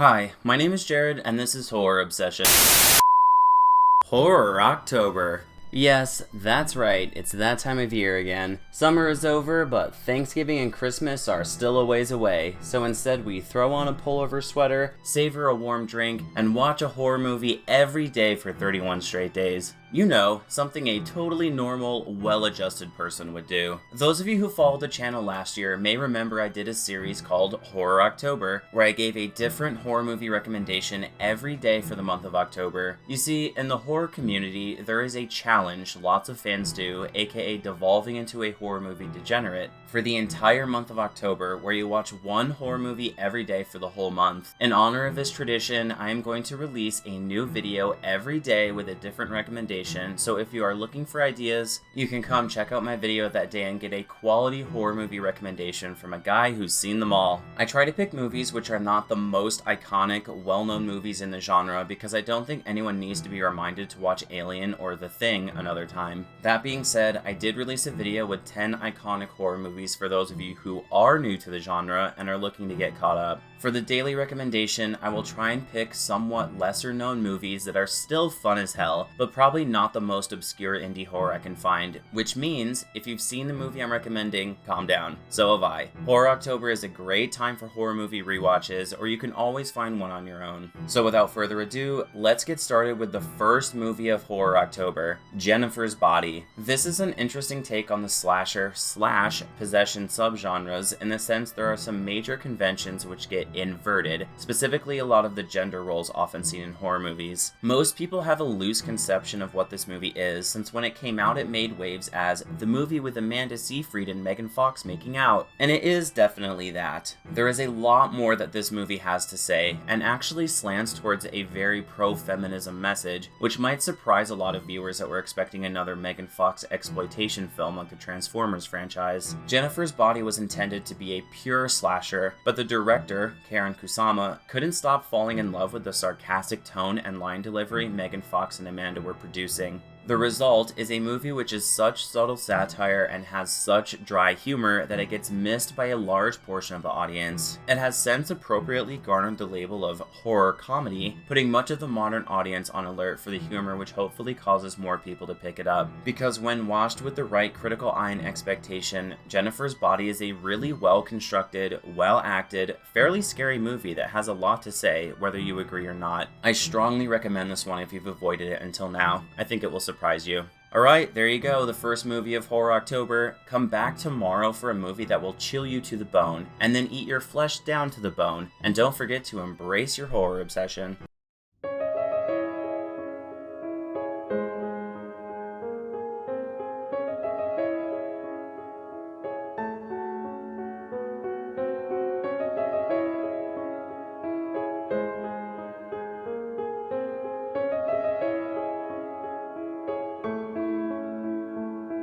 Hi, my name is Jared, and this is Horror Obsession. Horror October. Yes, that's right, it's that time of year again. Summer is over, but Thanksgiving and Christmas are still a ways away, so instead we throw on a pullover sweater, savor a warm drink, and watch a horror movie every day for 31 straight days. You know, something a totally normal, well-adjusted person would do. Those of you who followed the channel last year may remember I did a series called Horror October, where I gave a different horror movie recommendation every day for the month of October. You see, in the horror community, there is a challenge lots of fans do, aka devolving into a horror movie degenerate, for the entire month of October, where you watch one horror movie every day for the whole month. In honor of this tradition, I am going to release a new video every day with a different recommendation. So if you are looking for ideas, you can come check out my video that day and get a quality horror movie recommendation from a guy who's seen them all. I try to pick movies which are not the most iconic, well-known movies in the genre because I don't think anyone needs to be reminded to watch Alien or The Thing another time. That being said, I did release a video with 10 iconic horror movies for those of you who are new to the genre and are looking to get caught up. For the daily recommendation, I will try and pick somewhat lesser known movies that are still fun as hell, but probably not the most obscure indie horror I can find, which means if you've seen the movie I'm recommending, calm down. So have I. Horror October is a great time for horror movie rewatches, or you can always find one on your own. So without further ado, let's get started with the first movie of Horror October, Jennifer's Body. This is an interesting take on the slasher/possession subgenres in the sense there are some major conventions which get inverted, specifically a lot of the gender roles often seen in horror movies. Most people have a loose conception of what this movie is, since when it came out it made waves as the movie with Amanda Seyfried and Megan Fox making out, and it is definitely that. There is a lot more that this movie has to say, and actually slants towards a very pro-feminism message, which might surprise a lot of viewers that were expecting another Megan Fox exploitation film like the Transformers franchise. Jennifer's Body was intended to be a pure slasher, but the director, Karyn Kusama, couldn't stop falling in love with the sarcastic tone and line delivery Megan Fox and Amanda were producing. The result is a movie which is such subtle satire and has such dry humor that it gets missed by a large portion of the audience. It has since appropriately garnered the label of horror comedy, putting much of the modern audience on alert for the humor, which hopefully causes more people to pick it up. Because when watched with the right critical eye and expectation, Jennifer's Body is a really well-constructed, well-acted, fairly scary movie that has a lot to say, whether you agree or not. I strongly recommend this one if you've avoided it until now. I think it will surprise you. Alright, there you go, the first movie of Horror October. Come back tomorrow for a movie that will chill you to the bone, and then eat your flesh down to the bone. And don't forget to embrace your horror obsession.